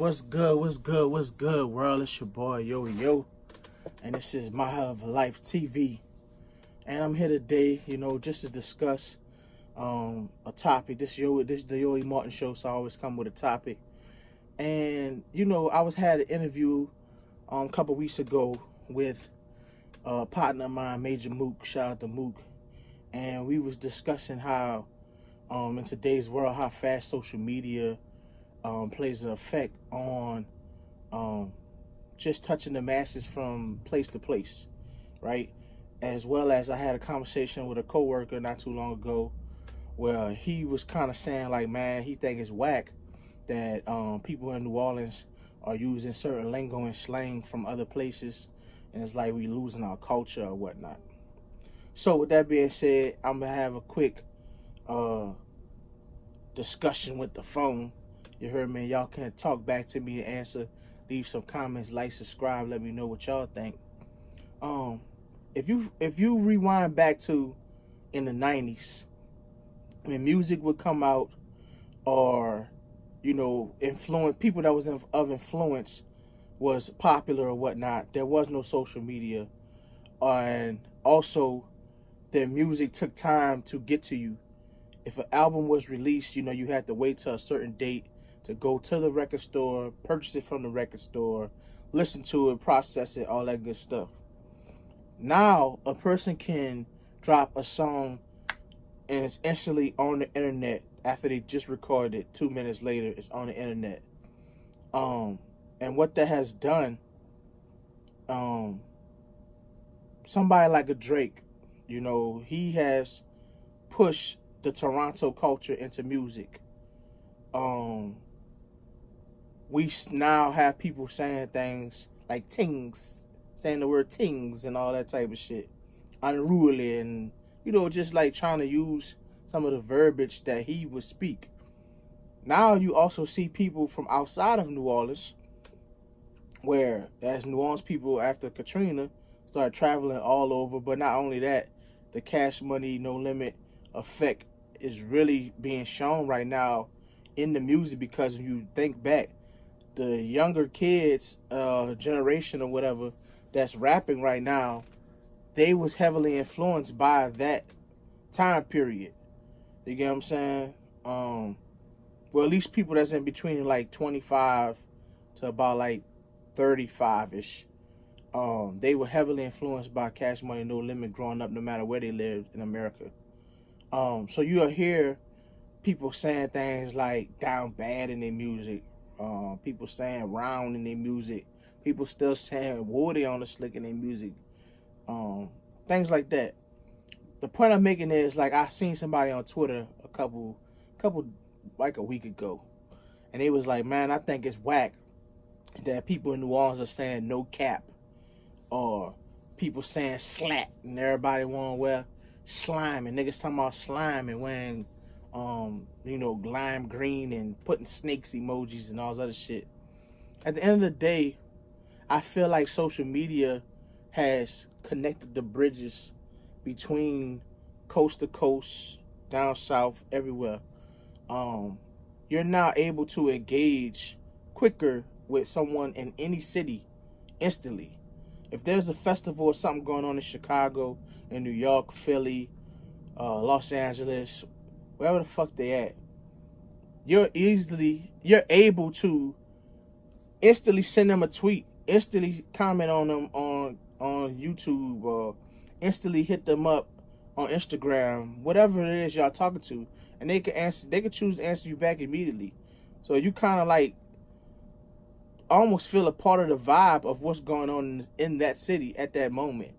What's good? What's good? What's good, world? It's your boy Yoey, and this is My Hell of a Life TV. And I'm here today, just to discuss a topic. This is the Yoey Martin show, so I always come with a topic. And I had an interview a couple weeks ago with a partner of mine, Major Mook. Shout out to Mook. And we was discussing how in today's world, how fast social media plays an effect on just touching the masses from place to place, right? As well as I had a conversation with a coworker not too long ago where he was kind of saying like, man, he think it's whack that people in New Orleans are using certain lingo and slang from other places, and it's like we losing our culture or whatnot. So with that being said, I'm gonna have a quick discussion with the phone. You heard me? Y'all can talk back to me and answer. Leave some comments, like, subscribe. Let me know what y'all think. If you rewind back to in the 90s, when music would come out, or influence people that was of influence was popular or whatnot, there was no social media, and also their music took time to get to you. If an album was released, you had to wait till a certain date to go to the record store, purchase it from the record store, listen to it, process it, all that good stuff. Now, a person can drop a song and it's instantly on the internet after they just recorded it. 2 minutes later, it's on the internet. And what that has done, somebody like a Drake, he has pushed the Toronto culture into music. We now have people saying things like tings, saying the word tings and all that type of shit. Unruly and, just like trying to use some of the verbiage that he would speak. Now you also see people from outside of New Orleans, where as New Orleans people after Katrina started traveling all over, but not only that, the Cash Money No Limit effect is really being shown right now in the music, because if you think back, the younger kids, generation or whatever, that's rapping right now, they was heavily influenced by that time period. You get what I'm saying? Well, at least people that's in between like 25 to about like 35-ish. They were heavily influenced by Cash Money No Limit growing up, no matter where they lived in America. So you'll hear people saying things like down bad in their music. People saying round in their music. People still saying woody on the slick in their music. Things like that. The point I'm making is, like, I seen somebody on Twitter a couple like a week ago, and they was like, man, I think it's whack that people in New Orleans are saying no cap, or people saying slat, and everybody want to wear slime, and niggas talking about slime and wearing lime green and putting snakes emojis and all this other shit. At the end of the day, I feel like social media has connected the bridges between coast to coast, down south, everywhere. You're now able to engage quicker with someone in any city instantly. If there's a festival or something going on in Chicago, in New York, Philly, Los Angeles, wherever the fuck they at, you're able to instantly send them a tweet, instantly comment on them on YouTube, or instantly hit them up on Instagram, whatever it is y'all talking to, and they could choose to answer you back immediately. So you kind of like almost feel a part of the vibe of what's going on in that city at that moment.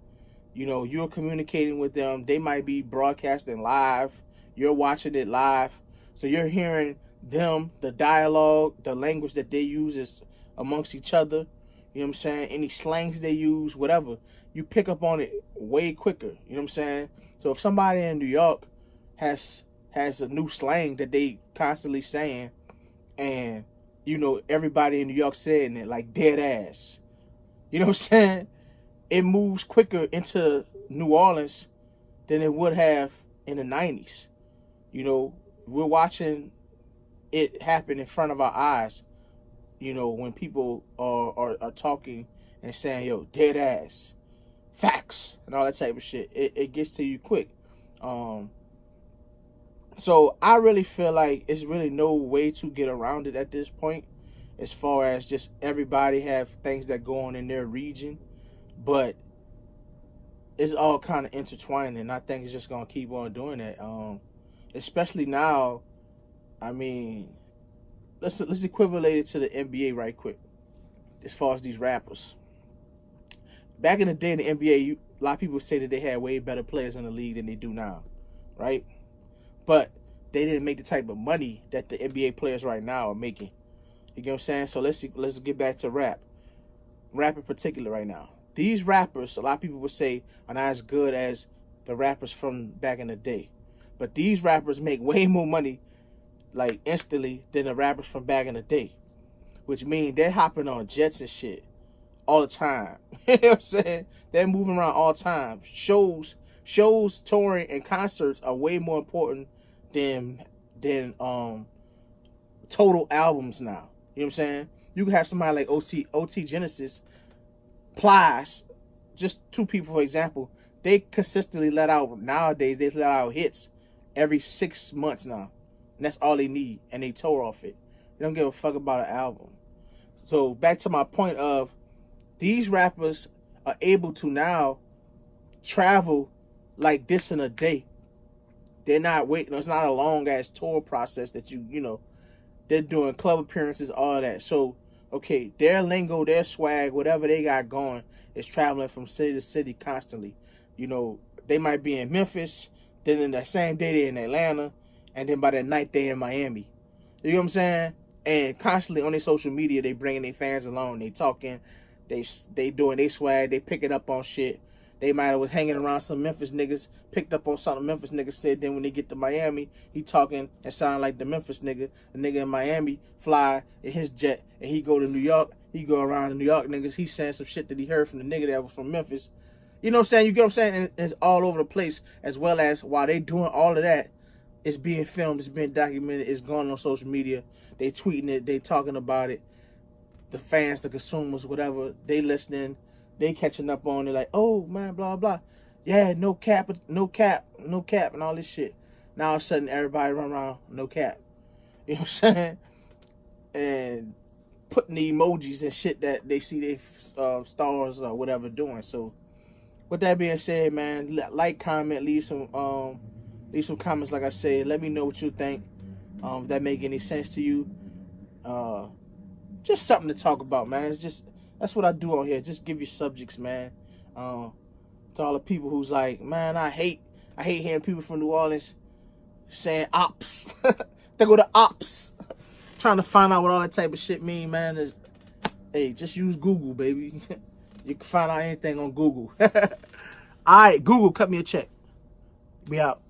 You're communicating with them. They might be broadcasting live. You're watching it live. So you're hearing them, the dialogue, the language that they use is amongst each other. You know what I'm saying? Any slangs they use, whatever. You pick up on it way quicker. You know what I'm saying? So if somebody in New York has a new slang that they constantly saying, and everybody in New York saying it like dead ass, you know what I'm saying? It moves quicker into New Orleans than it would have in the 90s. We're watching it happen in front of our eyes. you know, when people are talking and saying, yo, dead ass, facts, and all that type of shit, it gets to you quick. So I really feel like it's really no way to get around it at this point, as far as just everybody have things that go on in their region, but it's all kind of intertwined, and I think it's just gonna keep on doing that. Especially now, I mean, let's equivalent it to the NBA right quick, as far as these rappers. Back in the day in the NBA, a lot of people say that they had way better players in the league than they do now, right? But they didn't make the type of money that the NBA players right now are making. You get what I'm saying? So let's get back to rap in particular right now. These rappers, a lot of people would say, are not as good as the rappers from back in the day. But these rappers make way more money, like, instantly than the rappers from back in the day. Which means they're hopping on jets and shit all the time. You know what I'm saying? They're moving around all the time. Shows, touring, and concerts are way more important than total albums now. You know what I'm saying? You can have somebody like OT Genesis, Plies, just two people, for example. They consistently let out, nowadays, they let out hits every 6 months now. And that's all they need. And they tour off it. They don't give a fuck about an album. So back to my point of, these rappers are able to now travel like this in a day. They're not waiting. It's not a long ass tour process that you know, they're doing club appearances, all that. So, okay, their lingo, their swag, whatever they got going is traveling from city to city constantly. You know, they might be in Memphis, then in that same day they're in Atlanta, and then by that night they're in Miami. You know what I'm saying? And constantly on their social media, they bringing their fans along. They talking, they doing their swag, they picking up on shit. They might have was hanging around some Memphis niggas, picked up on something Memphis niggas said. Then when they get to Miami, he talking and sound like the Memphis nigga. The nigga in Miami fly in his jet, and he go to New York. He go around the New York niggas. He saying some shit that he heard from the nigga that was from Memphis. You know what I'm saying? You get what I'm saying? And it's all over the place. As well as while they doing all of that, it's being filmed, it's being documented, it's going on social media. They tweeting it, they talking about it. The fans, the consumers, whatever, they listening. They catching up on it like, oh, man, blah, blah. Yeah, no cap, and all this shit. Now all of a sudden, everybody run around, no cap. You know what I'm saying? And putting the emojis and shit that they see their stars or whatever doing. So, with that being said, man, like, comment, leave some comments, like I said. Let me know what you think. If that make any sense to you. Just something to talk about, man. It's just, that's what I do on here. Just give you subjects, man. To all the people who's like, man, I hate hearing people from New Orleans saying ops. They go to ops. Trying to find out what all that type of shit mean, man. Hey, just use Google, baby. You can find out anything on Google. All right, Google, cut me a check. We out.